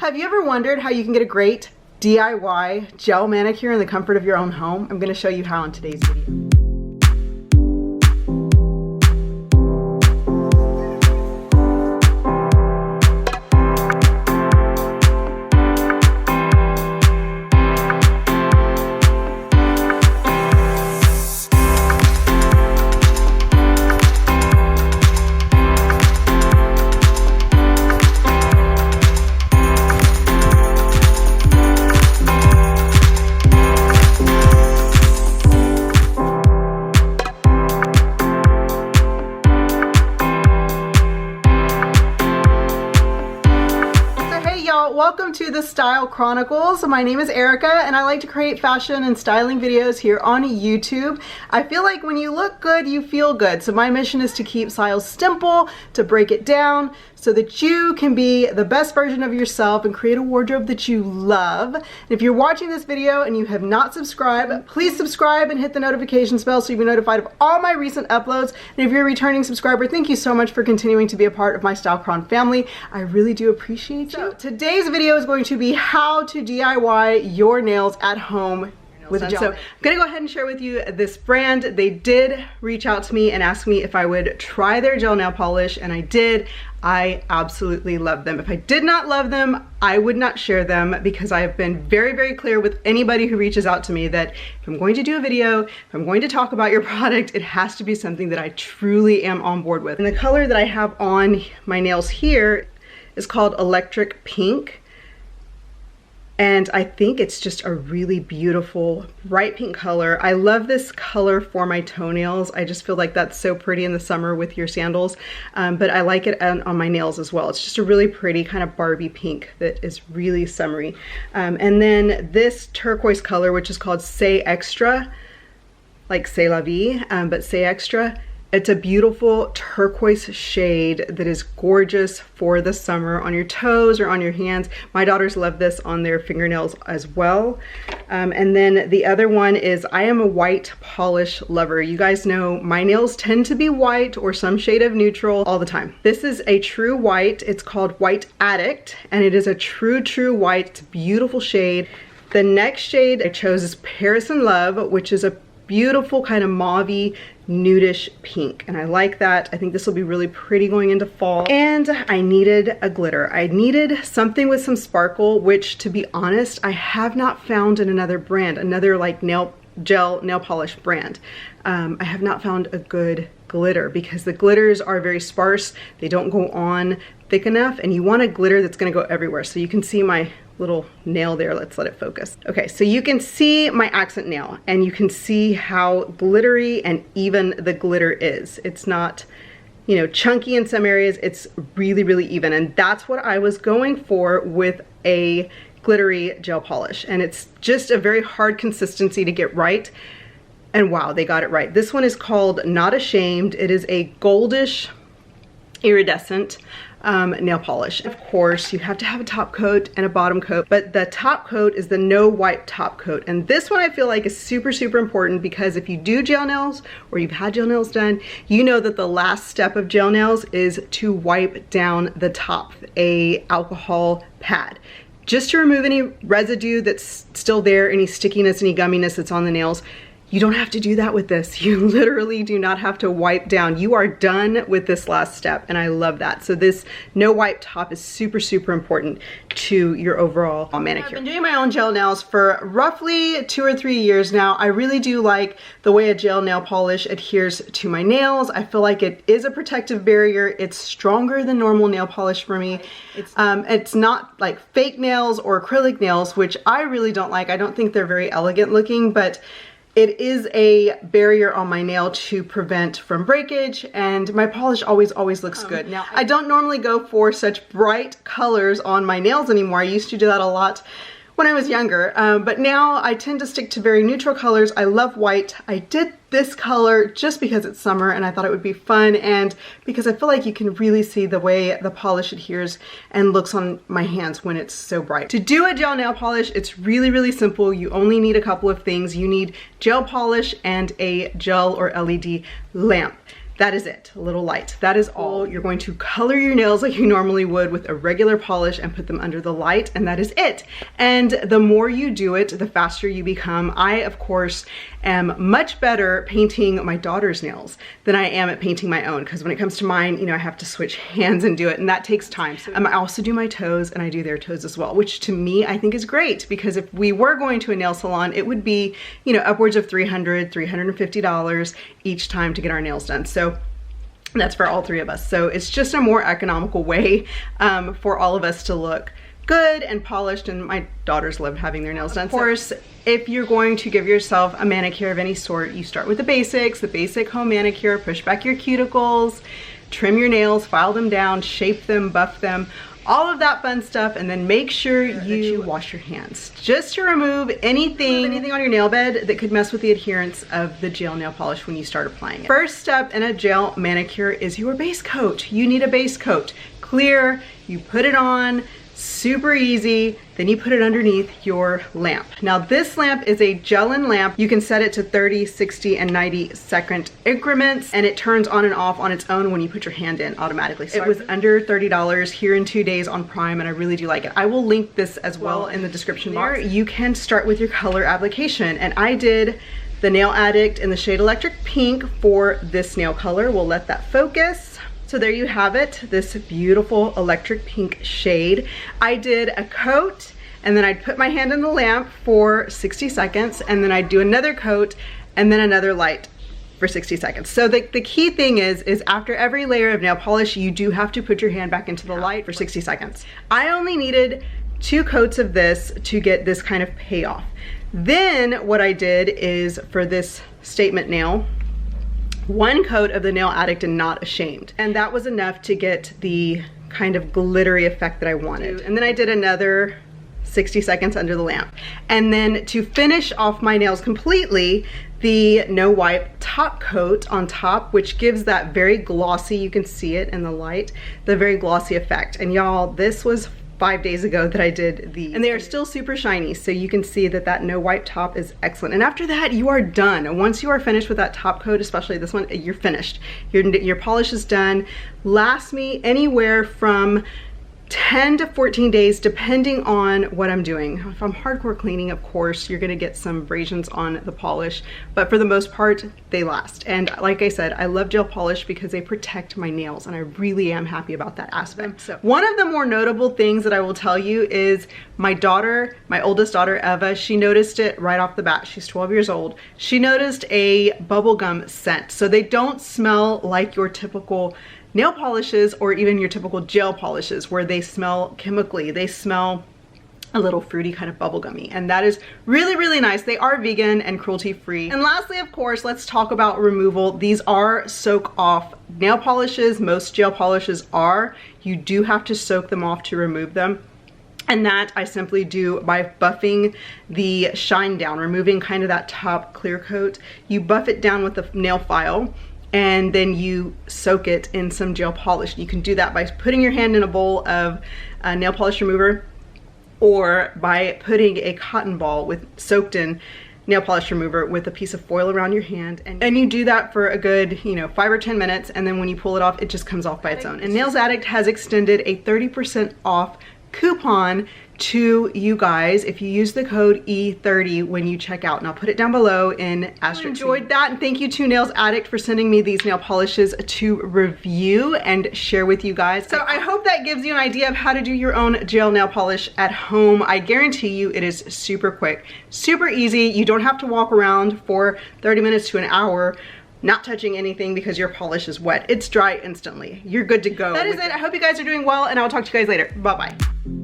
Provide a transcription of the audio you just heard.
Have you ever wondered how you can get a great DIY gel manicure in the comfort of your own home? I'm going to show you how in today's video. Welcome to the Style Chronicles. My name is Erica and I like to create fashion and styling videos here on YouTube. I feel like when you look good, you feel good. So my mission is to keep styles simple, to break it down so that you can be the best version of yourself and create a wardrobe that you love. And if you're watching this video and you have not subscribed, please subscribe and hit the notifications bell so you'll be notified of all my recent uploads. And if you're a returning subscriber, thank you so much for continuing to be a part of my Style Chron family. I really do appreciate you. Today's video is going to be how to DIY your nails at home with gel. So I'm gonna go ahead and share with you this brand. They did reach out to me and ask me if I would try their gel nail polish, and I did. I absolutely love them. If I did not love them, I would not share them, because I have been very, very clear with anybody who reaches out to me that if I'm going to do a video, if I'm going to talk about your product, it has to be something that I truly am on board with. And the color that I have on my nails here is called Electric Pink. And I think it's just a really beautiful bright pink color. I love this color for my toenails. I just feel like that's so pretty in the summer with your sandals. But I like it on my nails as well. It's just a really pretty kind of Barbie pink that is really summery. And then this turquoise color, which is called Say Extra, like C'est La Vie, but Say Extra. It's a beautiful turquoise shade that is gorgeous for the summer on your toes or on your hands. My daughters love this on their fingernails as well. And then the other one is, I am a white polish lover. You guys know my nails tend to be white or some shade of neutral all the time. This is a true white. It's called White Addict, and it is a true white. It's a beautiful shade. The next shade I chose is Paris in Love, which is a beautiful kind of mauve-y nudish pink, and I like that. I think this will be really pretty going into fall. And I needed a glitter. I needed something with some sparkle, which, to be honest, I have not found in another brand, another like gel nail polish brand. I have not found a good glitter, because the glitters are very sparse. They don't go on thick enough, and you want a glitter that's going to go everywhere. So you can see my little nail there. Let's let it focus. Okay, so you can see my accent nail, and you can see how glittery and even the glitter is. It's not, you know, chunky in some areas. It's really, really even, and that's what I was going for with a glittery gel polish. And it's just a very hard consistency to get right. And wow, they got it right. This one is called Not Ashamed. It is a goldish iridescent nail polish. Of course, you have to have a top coat and a bottom coat, but the top coat is the no wipe top coat. And this one I feel like is super important, because if you do gel nails or you've had gel nails done, you know that the last step of gel nails is to wipe down the top, a alcohol pad, just to remove any residue that's still there, any stickiness, any gumminess that's on the nails. You don't have to do that with this. You literally do not have to wipe down. You are done with this last step, and I love that. So this no wipe top is super important to your overall manicure. I've been doing my own gel nails for roughly 2 or 3 years now. I really do like the way a gel nail polish adheres to my nails. I feel like it is a protective barrier. It's stronger than normal nail polish for me. It's not like fake nails or acrylic nails, which I really don't like. I don't think they're very elegant looking, but it is a barrier on my nail to prevent from breakage, and my polish always looks good. Now, I don't normally go for such bright colors on my nails anymore. I used to do that a lot when I was younger, but now I tend to stick to very neutral colors. I love white. I did this color just because it's summer and I thought it would be fun, and because I feel like you can really see the way the polish adheres and looks on my hands when it's so bright. To do a gel nail polish, it's really simple. You only need a couple of things. You need gel polish and a gel or LED lamp. That is it, a little light. That is all. You're going to color your nails like you normally would with a regular polish and put them under the light, and that is it. And the more you do it, the faster you become. I, of course, am much better painting my daughter's nails than I am at painting my own, because when it comes to mine, you know, I have to switch hands and do it, and that takes time. So I also do my toes, and I do their toes as well, which to me, I think is great, because if we were going to a nail salon, it would be, you know, upwards of $300, $350 each time to get our nails done. So that's for all three of us. So it's just a more economical way for all of us to look good and polished, and my daughters love having their nails done. Of course, if you're going to give yourself a manicure of any sort, you start with the basics, the basic home manicure, push back your cuticles, trim your nails, file them down, shape them, buff them, all of that fun stuff, and then make sure you wash your hands just to remove anything on your nail bed that could mess with the adherence of the gel nail polish when you start applying it. First step in a gel manicure is your base coat. You need a base coat. Clear, you put it on, super easy, then you put it underneath your lamp. Now this lamp is a gel-in lamp. You can set it to 30, 60, and 90 second increments, and it turns on and off on its own when you put your hand in automatically. So it was under $30 here in 2 days on Prime, and I really do like it. I will link this as well in the description box. You can start with your color application, and I did the Nail Addict in the shade Electric Pink for this nail color. We'll let that focus. So there you have it, this beautiful electric pink shade. I did a coat, and then I'd put my hand in the lamp for 60 seconds, and then I'd do another coat, and then another light for 60 seconds. So the key thing is after every layer of nail polish, you do have to put your hand back into the light for 60 seconds. I only needed 2 coats of this to get this kind of payoff. Then what I did is, for this statement nail, 1 coat of the Nail Addict and Not Ashamed. And that was enough to get the kind of glittery effect that I wanted. And then I did another 60 seconds under the lamp. And then to finish off my nails completely, the No Wipe top coat on top, which gives that very glossy, you can see it in the light, the very glossy effect. And y'all, this was 5 days ago that I did these, and they are still super shiny, so you can see that that no wipe top is excellent. And after that, you are done. Once you are finished with that top coat, especially this one, you're finished. Your polish is done. Lasts me anywhere from 10 to 14 days, depending on what I'm doing. If I'm hardcore cleaning, of course, you're gonna get some abrasions on the polish, but for the most part, they last. And like I said, I love gel polish because they protect my nails, and I really am happy about that aspect. So one of the more notable things that I will tell you is my daughter, my oldest daughter, Eva, she noticed it right off the bat. She's 12 years old. She noticed a bubblegum scent. So they don't smell like your typical nail polishes or even your typical gel polishes where they smell chemically. They smell a little fruity, kind of bubblegummy, and that is really, really nice. They are vegan and cruelty free. And lastly, of course, let's talk about removal. These are soak off nail polishes. Most gel polishes are. You do have to soak them off to remove them. And that I simply do by buffing the shine down, removing kind of that top clear coat. You buff it down with the nail file, and then you soak it in some gel polish. You can do that by putting your hand in a bowl of nail polish remover, or by putting a cotton ball with soaked in nail polish remover with a piece of foil around your hand, and you do that for a good, 5 or 10 minutes, and then when you pull it off, it just comes off by its own. And Nails Addict has extended a 30% off coupon to you guys if you use the code E30 when you check out, and I'll put it down below in asterisk. I enjoyed that, and thank you to Nails Addict for sending me these nail polishes to review and share with you guys. So I hope that gives you an idea of how to do your own gel nail polish at home. I guarantee you it is super quick, super easy. You don't have to walk around for 30 minutes to an hour not touching anything because your polish is wet. It's dry instantly. You're good to go. That is it. I hope you guys are doing well, and I'll talk to you guys later. Bye-bye.